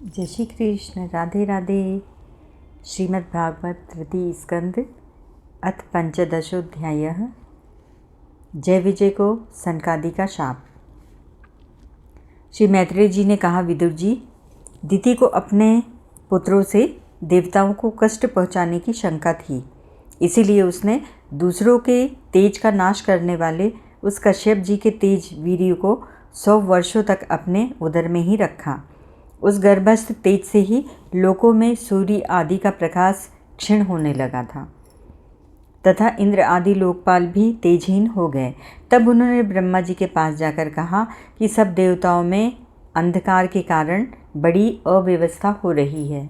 जय श्री कृष्ण। राधे राधे। श्रीमद् भागवत तृतीय स्कंद अथ पंचदशोध्याय। जय विजय को सनकादि का शाप। श्री मैत्रेय जी ने कहा, विदुर जी, दिति को अपने पुत्रों से देवताओं को कष्ट पहुँचाने की शंका थी, इसीलिए उसने दूसरों के तेज का नाश करने वाले उस कश्यप जी के तेज वीर्य को 100 वर्षों तक अपने उदर में ही रखा। उस गर्भस्थ तेज से ही लोकों में सूर्य आदि का प्रकाश क्षीण होने लगा था तथा इंद्र आदि लोकपाल भी तेजहीन हो गए। तब उन्होंने ब्रह्मा जी के पास जाकर कहा कि सब देवताओं में अंधकार के कारण बड़ी अव्यवस्था हो रही है।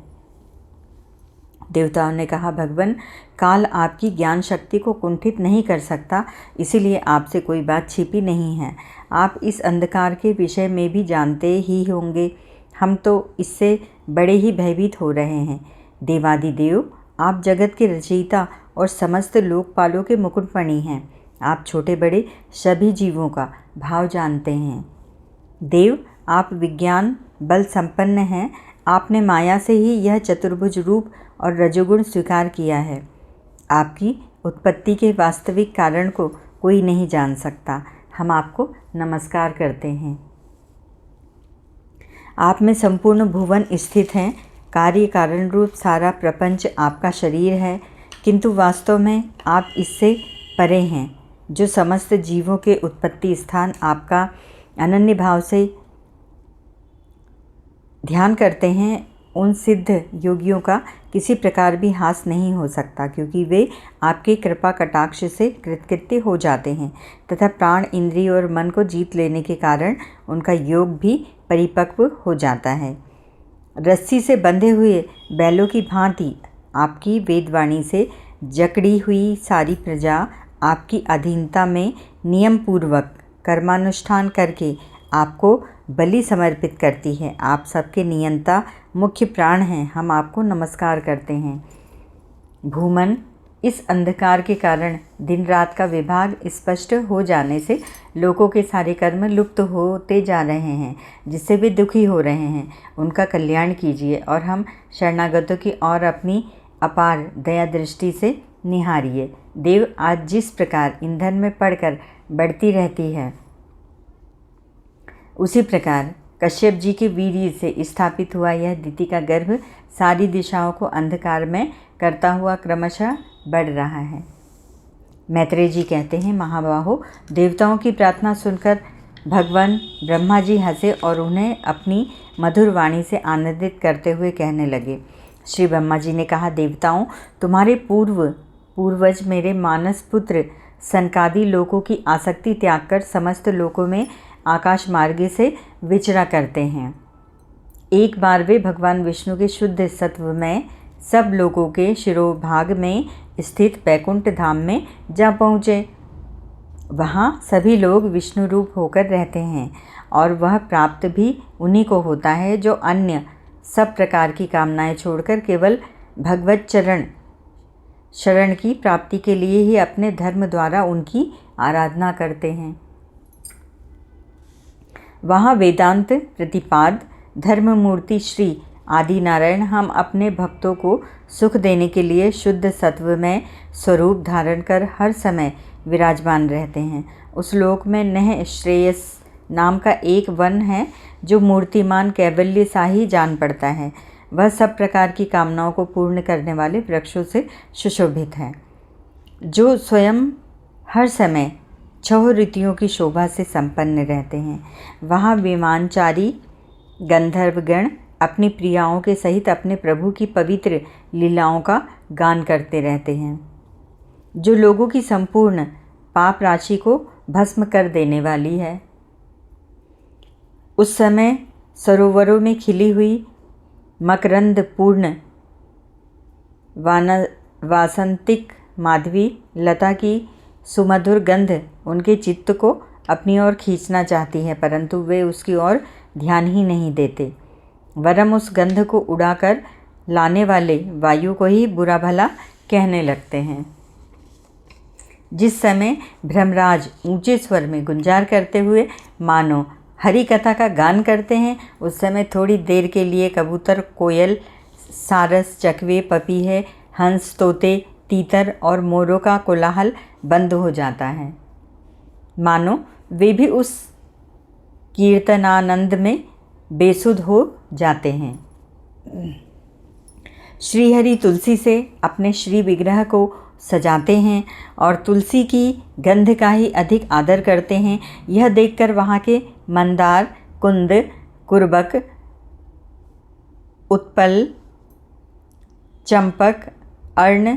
देवताओं ने कहा, भगवान, काल आपकी ज्ञान शक्ति को कुंठित नहीं कर सकता, इसीलिए आपसे कोई बात छिपी नहीं है। आप इस अंधकार के विषय में भी जानते ही होंगे। हम तो इससे बड़े ही भयभीत हो रहे हैं। देवादिदेव, आप जगत के रचयिता और समस्त लोकपालों के मुकुटमणि हैं। आप छोटे बड़े सभी जीवों का भाव जानते हैं। देव, आप विज्ञान बल संपन्न हैं। आपने माया से ही यह चतुर्भुज रूप और रजोगुण स्वीकार किया है। आपकी उत्पत्ति के वास्तविक कारण को कोई नहीं जान सकता। हम आपको नमस्कार करते हैं। आप में संपूर्ण भुवन स्थित हैं। कार्य कारण रूप सारा प्रपंच आपका शरीर है, किंतु वास्तव में आप इससे परे हैं। जो समस्त जीवों के उत्पत्ति स्थान आपका अनन्य भाव से ध्यान करते हैं, उन सिद्ध योगियों का किसी प्रकार भी हास नहीं हो सकता, क्योंकि वे आपके कृपा कटाक्ष से कृतकृत्य हो जाते हैं तथा प्राण, इंद्रिय और मन को जीत लेने के कारण उनका योग भी परिपक्व हो जाता है। रस्सी से बंधे हुए बैलों की भांति आपकी वेदवाणी से जकड़ी हुई सारी प्रजा आपकी अधीनता में नियम पूर्वक कर्मानुष्ठान करके आपको बलि समर्पित करती है। आप सबके नियंता मुख्य प्राण हैं। हम आपको नमस्कार करते हैं। भूमन, इस अंधकार के कारण दिन रात का विभाग स्पष्ट हो जाने से लोगों के सारे कर्म लुप्त होते जा रहे हैं, जिससे वे दुखी हो रहे हैं। उनका कल्याण कीजिए और हम शरणागतों की ओर अपनी अपार दया दृष्टि से निहारिए। देव, आज जिस प्रकार ईंधन में पड़कर बढ़ती रहती है, उसी प्रकार कश्यप जी के वीर्य से स्थापित हुआ यह दिति का गर्भ सारी दिशाओं को अंधकार में करता हुआ क्रमशः बढ़ रहा है। मैत्रेय जी कहते हैं, महाबाहो, देवताओं की प्रार्थना सुनकर भगवान ब्रह्मा जी हंसे और उन्हें अपनी मधुर वाणी से आनंदित करते हुए कहने लगे। श्री ब्रह्मा जी ने कहा, देवताओं, तुम्हारे पूर्वज मेरे मानस पुत्र सनकादि लोकों की आसक्ति त्याग कर समस्त लोकों में आकाश मार्ग से विचरा करते हैं। एक बार वे भगवान विष्णु के शुद्ध सत्व में सब लोगों के शिरोभाग में स्थित बैकुंठ धाम में जा पहुँचे। वहाँ सभी लोग विष्णु रूप होकर रहते हैं और वह प्राप्त भी उन्हीं को होता है जो अन्य सब प्रकार की कामनाएं छोड़कर केवल भगवत शरण की प्राप्ति के लिए ही अपने धर्म द्वारा उनकी आराधना करते हैं। वहाँ वेदांत प्रतिपाद धर्ममूर्ति श्री आदि नारायण हम अपने भक्तों को सुख देने के लिए शुद्ध सत्व में स्वरूप धारण कर हर समय विराजमान रहते हैं। उस लोक में नह श्रेयस नाम का एक वन है, जो मूर्तिमान कैवल्य सा ही जान पड़ता है। वह सब प्रकार की कामनाओं को पूर्ण करने वाले वृक्षों से सुशोभित है, जो स्वयं हर समय 6 ऋतुओं की शोभा से संपन्न रहते हैं। वहाँ विमानचारी गंधर्वगण अपनी प्रियाओं के सहित अपने प्रभु की पवित्र लीलाओं का गान करते रहते हैं, जो लोगों की संपूर्ण पाप राशि को भस्म कर देने वाली है। उस समय सरोवरों में खिली हुई मकरंद पूर्ण वासंतिक माधवी लता की सुमधुर गंध उनके चित्त को अपनी ओर खींचना चाहती है, परंतु वे उसकी ओर ध्यान ही नहीं देते, वरम उस गंध को उड़ाकर लाने वाले वायु को ही बुरा भला कहने लगते हैं। जिस समय भ्रमराज ऊंचे स्वर में गुंजार करते हुए मानो हरि कथा का गान करते हैं उस समय थोड़ी देर के लिए कबूतर, कोयल, सारस, चकवे, पपीहे, हंस, तोते, तीतर और मोरों का कोलाहल बंद हो जाता है, मानो वे भी उस कीर्तनानंद में बेसुध हो जाते हैं। श्रीहरि तुलसी से अपने श्री विग्रह को सजाते हैं और तुलसी की गंध का ही अधिक आदर करते हैं। यह देखकर वहाँ के मंदार, कुंद, कुरबक, उत्पल, चंपक, अर्ण,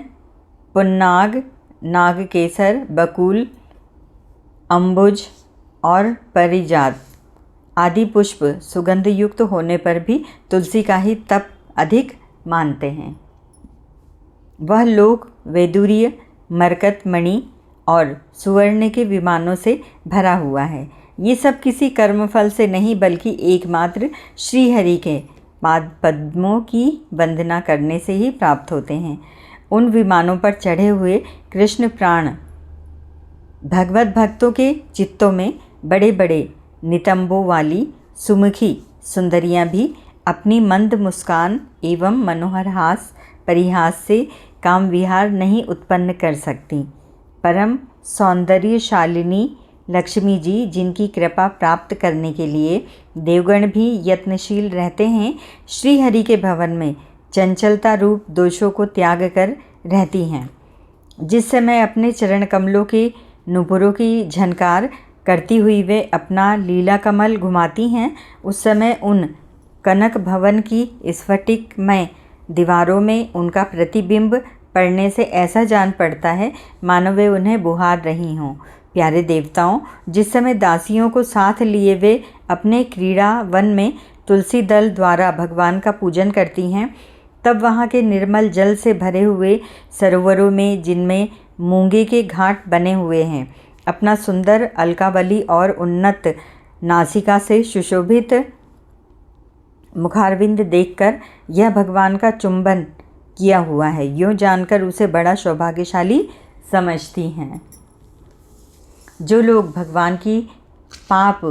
पुन्नाग, नागकेसर, बकुल, अम्बुज और परिजात आदि पुष्प सुगंध युक्त होने पर भी तुलसी का ही तप अधिक मानते हैं। वह लोक वैदुर्य, मरकत, मणि और सुवर्ण के विमानों से भरा हुआ है। ये सब किसी कर्मफल से नहीं बल्कि एकमात्र श्रीहरि के पाद पद्मों की वंदना करने से ही प्राप्त होते हैं। उन विमानों पर चढ़े हुए कृष्ण प्राण भगवत भक्तों के चित्तों में बड़े बड़े नितंबों वाली सुमुखी सुंदरियां भी अपनी मंद मुस्कान एवं मनोहर हास परिहास से काम विहार नहीं उत्पन्न कर सकती। परम सौंदर्यशालिनी लक्ष्मी जी, जिनकी कृपा प्राप्त करने के लिए देवगण भी यत्नशील रहते हैं, श्रीहरि के भवन में चंचलता रूप दोषों को त्याग कर रहती हैं। जिस समय अपने चरण कमलों के नुपुरों की झनकार करती हुई वे अपना लीला कमल घुमाती हैं, उस समय उन कनक भवन की स्फटिकमय दीवारों में उनका प्रतिबिंब पड़ने से ऐसा जान पड़ता है मानो वे उन्हें बुहार रही हों। प्यारे देवताओं, जिस समय दासियों को साथ लिए वे अपने क्रीड़ा वन में तुलसी दल द्वारा भगवान का पूजन करती हैं, तब वहाँ के निर्मल जल से भरे हुए सरोवरों में, जिनमें मूंगे के घाट बने हुए हैं, अपना सुंदर अलकावली और उन्नत नासिका से सुशोभित मुखारविंद देखकर यह भगवान का चुंबन किया हुआ है, यूँ जानकर उसे बड़ा सौभाग्यशाली समझती हैं। जो लोग भगवान की पाप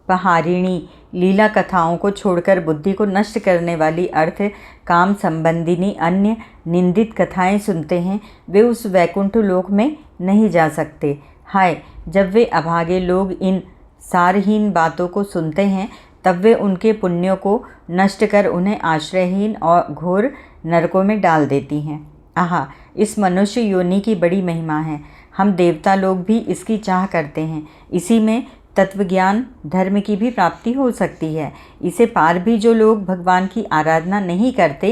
पहारिणी लीला कथाओं को छोड़कर बुद्धि को नष्ट करने वाली अर्थ काम संबंधिनी अन्य निंदित कथाएं सुनते हैं, वे उस वैकुंठ लोक में नहीं जा सकते। हाय, जब वे अभागे लोग इन सारहीन बातों को सुनते हैं, तब वे उनके पुण्यों को नष्ट कर उन्हें आश्रयहीन और घोर नरकों में डाल देती हैं। आहा, इस मनुष्य योनि की बड़ी महिमा है। हम देवता लोग भी इसकी चाह करते हैं। इसी में तत्वज्ञान धर्म की भी प्राप्ति हो सकती है। इसे पार भी जो लोग भगवान की आराधना नहीं करते,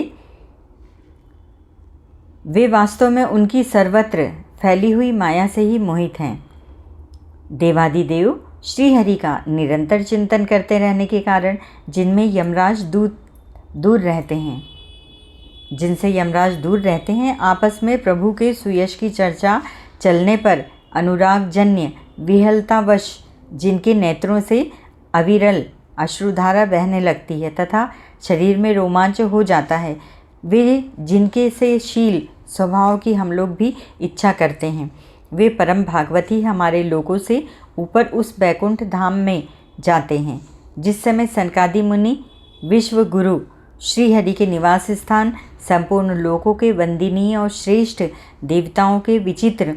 वे वास्तव में उनकी सर्वत्र फैली हुई माया से ही मोहित हैं। देवादिदेव श्रीहरि का निरंतर चिंतन करते रहने के कारण जिनमें यमराज दूर रहते हैं, जिनसे यमराज दूर रहते हैं, आपस में प्रभु के सुयश की चर्चा चलने पर अनुरागजन्य विहलतावश जिनके नेत्रों से अविरल अश्रुधारा बहने लगती है तथा शरीर में रोमांच हो जाता है, वे जिनके से शील स्वभाव की हम लोग भी इच्छा करते हैं, वे परम भागवती हमारे लोगों से ऊपर उस बैकुंठ धाम में जाते हैं। जिस समय सनकादि मुनि विश्व गुरु श्रीहरि के निवास स्थान संपूर्ण लोकों के वंदनीय और श्रेष्ठ देवताओं के विचित्र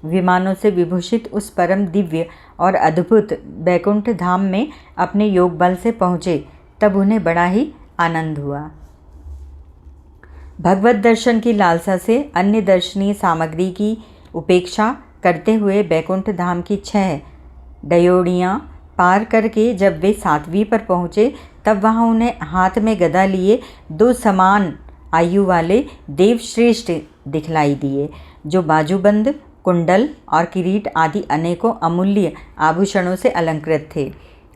विमानों से विभूषित उस परम दिव्य और अद्भुत बैकुंठ धाम में अपने योग बल से पहुँचे, तब उन्हें बड़ा ही आनंद हुआ। भगवत दर्शन की लालसा से अन्य दर्शनीय सामग्री की उपेक्षा करते हुए बैकुंठ धाम की 6 डयोड़ियाँ पार करके जब वे 7वीं पर पहुँचे, तब वहाँ उन्हें हाथ में गदा लिए 2 समान आयु वाले देवश्रेष्ठ दिखलाई दिए, जो बाजूबंद, कुंडल और किरीट आदि अनेकों अमूल्य आभूषणों से अलंकृत थे।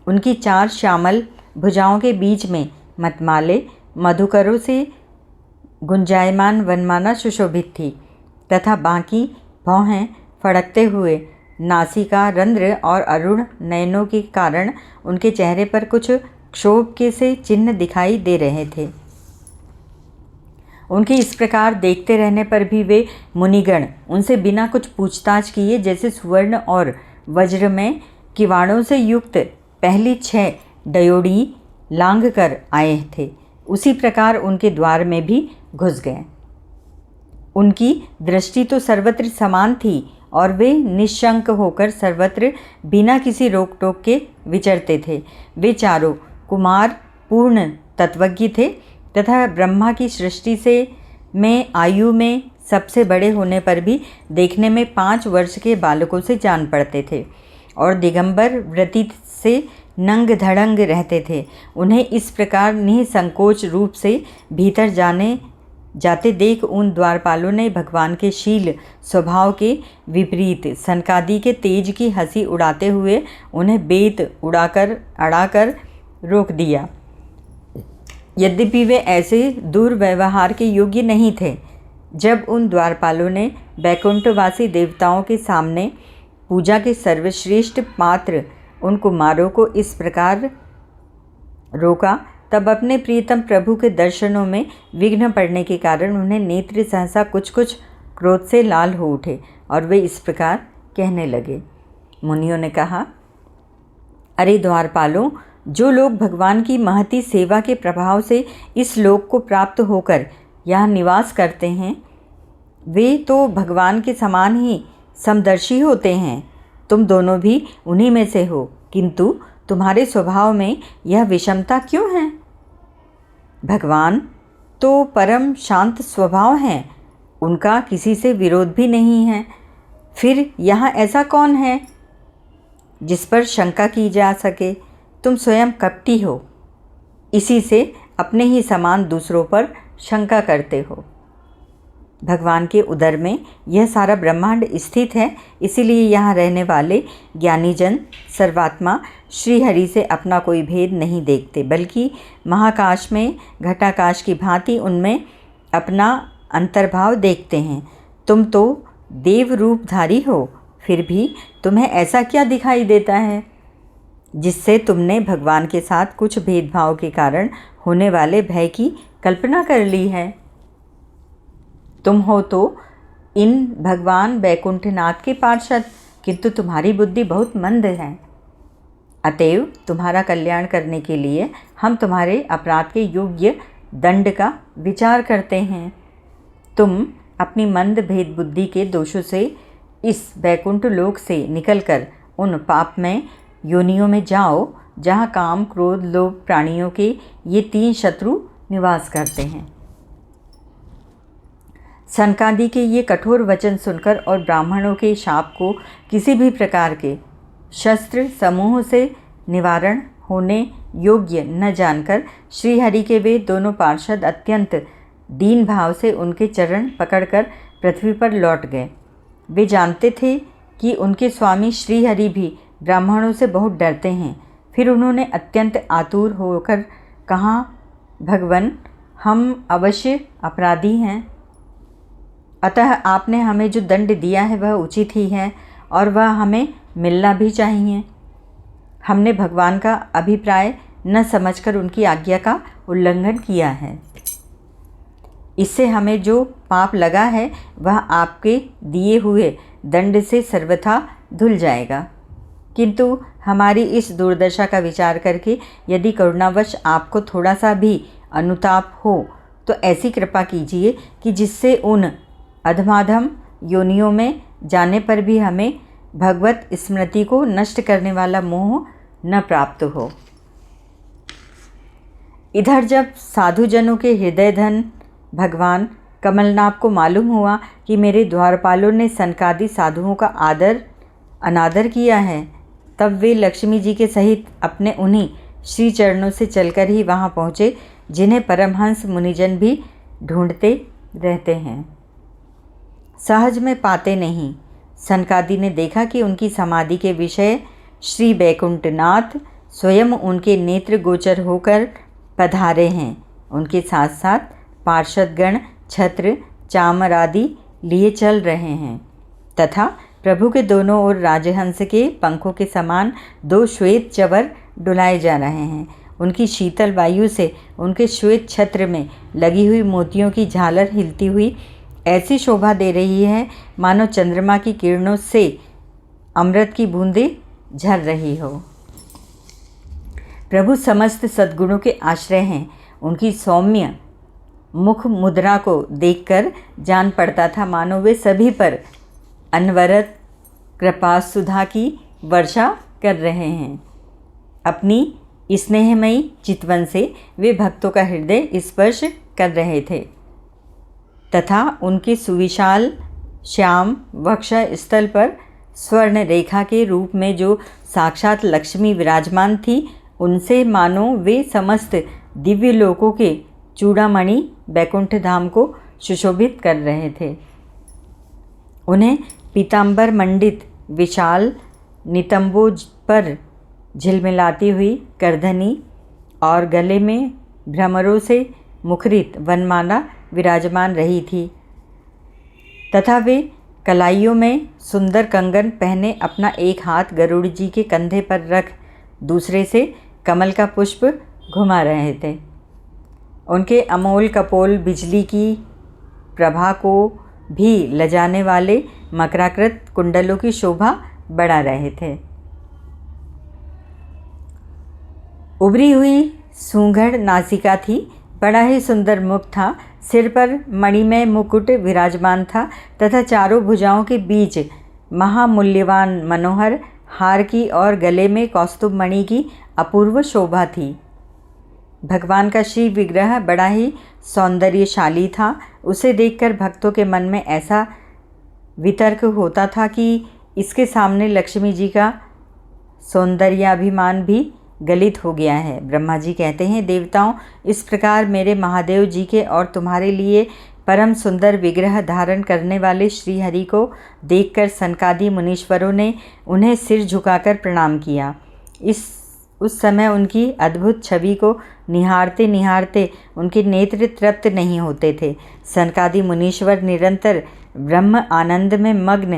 उनकी 4 श्यामल भुजाओं के बीच में मतमाले मधुकरों से गुंजायमान वनमाला सुशोभित थी तथा बाकी भौहें फड़कते हुए नासिका रंध्र और अरुण नयनों के कारण उनके चेहरे पर कुछ क्षोभ के से चिन्ह दिखाई दे रहे थे। उनके इस प्रकार देखते रहने पर भी वे मुनिगण उनसे बिना कुछ पूछताछ किए जैसे सुवर्ण और वज्र में किवाड़ों से युक्त पहली 6 डयोड़ी लांघ कर आए थे, उसी प्रकार उनके द्वार में भी घुस गए। उनकी दृष्टि तो सर्वत्र समान थी और वे निशंक होकर सर्वत्र बिना किसी रोक टोक के विचरते थे। वे चारों कुमार पूर्ण तत्वज्ञ थे तथा ब्रह्मा की सृष्टि से में आयु में सबसे बड़े होने पर भी देखने में 5 वर्ष के बालकों से जान पड़ते थे और दिगंबर वृत्ति से नंग धड़ंग रहते थे। उन्हें इस प्रकार निसंकोच रूप से भीतर जाते देख उन द्वारपालों ने भगवान के शील स्वभाव के विपरीत सनकादि के तेज की हंसी उड़ाते हुए उन्हें बेत अड़ाकर रोक दिया। यद्यपि वे ऐसे दुर्व्यवहार के योग्य नहीं थे। जब उन द्वारपालों ने बैकुंठवासी देवताओं के सामने पूजा के सर्वश्रेष्ठ पात्र उन कुमारों को इस प्रकार रोका, तब अपने प्रियतम प्रभु के दर्शनों में विघ्न पड़ने के कारण उन्हें नेत्र सहसा कुछ क्रोध से लाल हो उठे और वे इस प्रकार कहने लगे। मुनियों ने कहा, अरे द्वारपालों, जो लोग भगवान की महती सेवा के प्रभाव से इस लोक को प्राप्त होकर यहाँ निवास करते हैं, वे तो भगवान के समान ही समदर्शी होते हैं। तुम दोनों भी उन्हीं में से हो, किंतु तुम्हारे स्वभाव में यह विषमता क्यों है? भगवान तो परम शांत स्वभाव हैं, उनका किसी से विरोध भी नहीं है। फिर यहाँ ऐसा कौन है जिस पर शंका की जा सके? तुम स्वयं कपटी हो, इसी से अपने ही समान दूसरों पर शंका करते हो। भगवान के उदर में यह सारा ब्रह्मांड स्थित है, इसीलिए यहाँ रहने वाले ज्ञानीजन सर्वात्मा श्रीहरि से अपना कोई भेद नहीं देखते, बल्कि महाकाश में घटाकाश की भांति उनमें अपना अंतर्भाव देखते हैं। तुम तो देव रूपधारी हो, फिर भी तुम्हें ऐसा क्या दिखाई देता है जिससे तुमने भगवान के साथ कुछ भेदभाव के कारण होने वाले भय की कल्पना कर ली है? तुम हो तो इन भगवान बैकुंठनाथ के पार्षद, किंतु तुम्हारी बुद्धि बहुत मंद है। अतएव तुम्हारा कल्याण करने के लिए हम तुम्हारे अपराध के योग्य दंड का विचार करते हैं। तुम अपनी मंद भेद बुद्धि के दोषों से इस बैकुंठ लोक से निकलकर उन पापमय योनियों में जाओ जहाँ काम, क्रोध, लोभ प्राणियों के ये 3 शत्रु निवास करते हैं। सनकादि के ये कठोर वचन सुनकर और ब्राह्मणों के शाप को किसी भी प्रकार के शस्त्र समूह से निवारण होने योग्य न जानकर श्रीहरि के वे दोनों पार्षद अत्यंत दीन भाव से उनके चरण पकड़कर पृथ्वी पर लौट गए। वे जानते थे कि उनके स्वामी श्रीहरि भी ब्राह्मणों से बहुत डरते हैं। फिर उन्होंने अत्यंत आतुर होकर कहा, भगवन, हम अवश्य अपराधी हैं, अतः आपने हमें जो दंड दिया है वह उचित ही है और वह हमें मिलना भी चाहिए। हमने भगवान का अभिप्राय न समझकर उनकी आज्ञा का उल्लंघन किया है। इससे हमें जो पाप लगा है वह आपके दिए हुए दंड से सर्वथा धुल जाएगा। किंतु हमारी इस दुर्दशा का विचार करके यदि करुणावश आपको थोड़ा सा भी अनुताप हो तो ऐसी कृपा कीजिए कि जिससे उन अधमाधम योनियों में जाने पर भी हमें भगवत स्मृति को नष्ट करने वाला मोह न प्राप्त हो। इधर जब साधुजनों के हृदय धन भगवान कमलनाभ को मालूम हुआ कि मेरे द्वारपालों ने सनकादि साधुओं का अनादर किया है, तब वे लक्ष्मी जी के सहित अपने उन्हीं श्री चरणों से चलकर ही वहाँ पहुँचे जिन्हें परमहंस मुनिजन भी ढूंढते रहते हैं, सहज में पाते नहीं। सनकादि ने देखा कि उनकी समाधि के विषय श्री बैकुंठनाथ स्वयं उनके नेत्र गोचर होकर पधारे हैं। उनके साथ साथ पार्षदगण छत्र चामर आदि लिए चल रहे हैं तथा प्रभु के दोनों ओर राजहंस के पंखों के समान 2 श्वेत चवर डुलाए जा रहे हैं। उनकी शीतल वायु से उनके श्वेत छत्र में लगी हुई मोतियों की झालर हिलती हुई ऐसी शोभा दे रही है मानो चंद्रमा की किरणों से अमृत की बूंदें झर रही हो। प्रभु समस्त सद्गुणों के आश्रय हैं। उनकी सौम्य मुख मुद्रा को देखकर जान पड़ता था मानो वे सभी पर अनवरत कृपा सुधा की वर्षा कर रहे हैं। अपनी स्नेहमयी चितवन से वे भक्तों का हृदय स्पर्श कर रहे थे तथा उनके सुविशाल श्याम वक्ष स्थल पर स्वर्ण रेखा के रूप में जो साक्षात लक्ष्मी विराजमान थी, उनसे मानो वे समस्त दिव्य लोकों के चूड़ामणि बैकुंठ धाम को सुशोभित कर रहे थे। उन्हें पीतांबर मंडित विशाल नितंबों पर झिलमिलाती हुई करधनी और गले में भ्रमरों से मुखरित वनमाला विराजमान रही थी तथा वे कलाइयों में सुंदर कंगन पहने अपना एक हाथ गरुड़ जी के कंधे पर रख दूसरे से कमल का पुष्प घुमा रहे थे। उनके अमोल कपोल बिजली की प्रभा को भी लजाने वाले मकराकृत कुंडलों की शोभा बढ़ा रहे थे। उभरी हुई सूंघड़ नासिका थी, बड़ा ही सुंदर मुख था, सिर पर मणिमय मुकुट विराजमान था तथा चारों भुजाओं के बीच महामूल्यवान मनोहर हार की और गले में कौस्तुभ मणि की अपूर्व शोभा थी। भगवान का श्री विग्रह बड़ा ही सौंदर्यशाली था। उसे देखकर भक्तों के मन में ऐसा वितर्क होता था कि इसके सामने लक्ष्मी जी का सौंदर्याभिमान भी गलित हो गया है। ब्रह्मा जी कहते हैं, देवताओं, इस प्रकार मेरे महादेव जी के और तुम्हारे लिए परम सुंदर विग्रह धारण करने वाले श्री हरि को देखकर सनकादि मुनीश्वरों ने उन्हें सिर झुकाकर प्रणाम किया। उस समय उनकी अद्भुत छवि को निहारते निहारते उनके नेत्र तृप्त नहीं होते थे। सनकादि मुनीश्वर निरंतर ब्रह्म आनंद में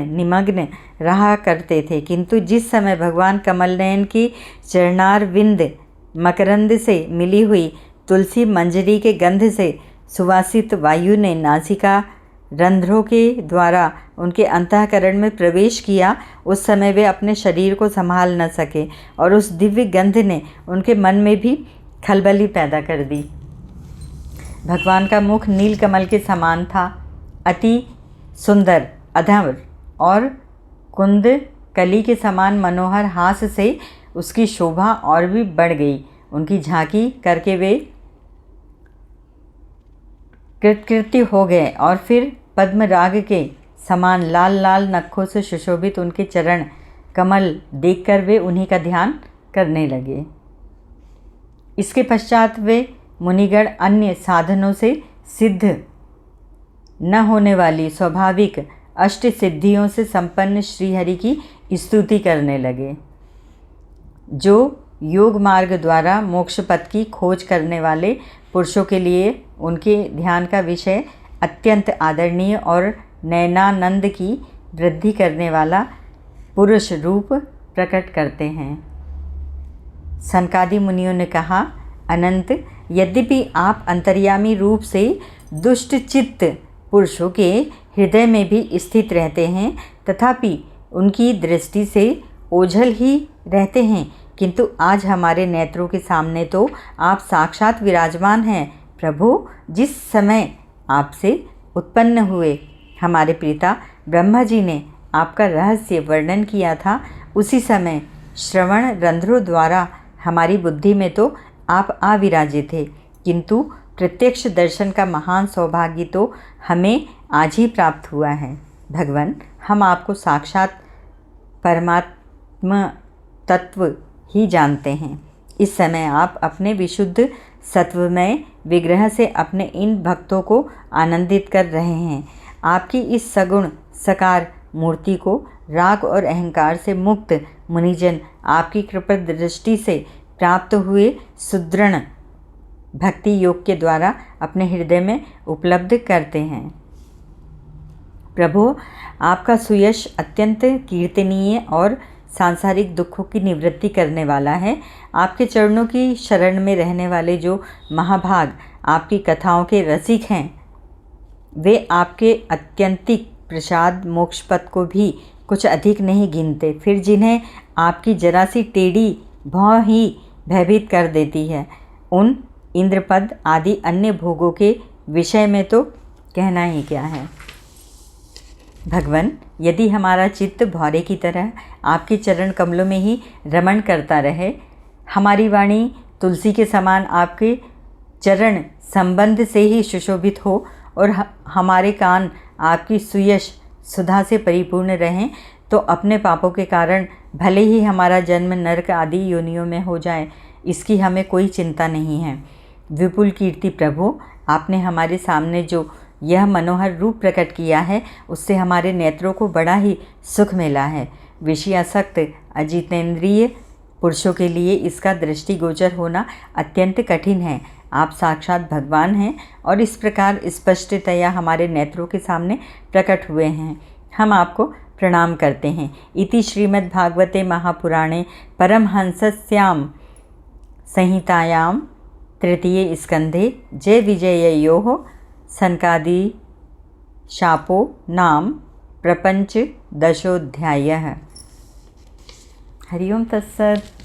निमग्न रहा करते थे, किंतु जिस समय भगवान कमल नयन की चरणारविंद मकरंद से मिली हुई तुलसी मंजरी के गंध से सुवासित वायु ने नासिका रंध्रों के द्वारा उनके अंतःकरण में प्रवेश किया, उस समय वे अपने शरीर को संभाल न सके और उस दिव्य गंध ने उनके मन में भी खलबली पैदा कर दी। भगवान का मुख नीलकमल के समान था, अति सुंदर अधर और कुंद कली के समान मनोहर हास से उसकी शोभा और भी बढ़ गई। उनकी झांकी करके वे कृतकृत्य हो गए और फिर पद्मराग के समान लाल लाल नखों से सुशोभित उनके चरण कमल देखकर वे उन्हीं का ध्यान करने लगे। इसके पश्चात वे मुनिगण अन्य साधनों से सिद्ध न होने वाली स्वाभाविक अष्ट सिद्धियों से संपन्न श्रीहरि की स्तुति करने लगे, जो योग मार्ग द्वारा मोक्ष पथ की खोज करने वाले पुरुषों के लिए उनके ध्यान का विषय अत्यंत आदरणीय और नयनानंद की वृद्धि करने वाला पुरुष रूप प्रकट करते हैं। सनकादि मुनियों ने कहा, अनंत, यद्यपि आप अंतर्यामी रूप से दुष्ट चित्त पुरुषों के हृदय में भी स्थित रहते हैं, तथापि उनकी दृष्टि से ओझल ही रहते हैं, किंतु आज हमारे नेत्रों के सामने तो आप साक्षात विराजमान हैं। प्रभु, जिस समय आपसे उत्पन्न हुए हमारे पिता ब्रह्मा जी ने आपका रहस्य वर्णन किया था, उसी समय श्रवण रंध्रों द्वारा हमारी बुद्धि में तो आप आविराजे थे, किंतु प्रत्यक्ष दर्शन का महान सौभाग्य तो हमें आज ही प्राप्त हुआ है। भगवान, हम आपको साक्षात परमात्मा तत्व ही जानते हैं। इस समय आप अपने विशुद्ध सत्वमय विग्रह से अपने इन भक्तों को आनंदित कर रहे हैं। आपकी इस सगुण सकार मूर्ति को राग और अहंकार से मुक्त मुनिजन आपकी कृपा दृष्टि से प्राप्त हुए सुदृढ़ भक्ति योग के द्वारा अपने हृदय में उपलब्ध करते हैं। प्रभु, आपका सुयश अत्यंत कीर्तनीय और सांसारिक दुखों की निवृत्ति करने वाला है। आपके चरणों की शरण में रहने वाले जो महाभाग आपकी कथाओं के रसिक हैं, वे आपके अत्यंतिक प्रसाद मोक्ष पथ को भी कुछ अधिक नहीं गिनते। फिर जिन्हें आपकी जरा सी टेढ़ी भौं ही भयभीत कर देती है। उन इंद्रपद आदि अन्य भोगों के विषय में तो कहना ही क्या है। भगवान, यदि हमारा चित्त भौरे की तरह आपके चरण कमलों में ही रमण करता रहे, हमारी वाणी तुलसी के समान आपके चरण संबंध से ही सुशोभित हो और हमारे कान आपकी सुयश सुधा से परिपूर्ण रहें, तो अपने पापों के कारण भले ही हमारा जन्म नरक आदि योनियों में हो जाए, इसकी हमें कोई चिंता नहीं है। विपुल कीर्ति प्रभु, आपने हमारे सामने जो यह मनोहर रूप प्रकट किया है, उससे हमारे नेत्रों को बड़ा ही सुख मिला है। विषयासक्त अजितेंद्रिय पुरुषों के लिए इसका दृष्टिगोचर होना अत्यंत कठिन है। आप साक्षात भगवान हैं और इस प्रकार स्पष्टतया हमारे नेत्रों के सामने प्रकट हुए हैं। हम आपको प्रणाम करते हैं। इति श्रीमद्भागवते महापुराणे परमहंसस्यां संहितायां तृतीये स्कंधे जय विजययोः सनकादि शापो नाम प्रपंच दशोऽध्यायः। हरि ओम तत्सत्।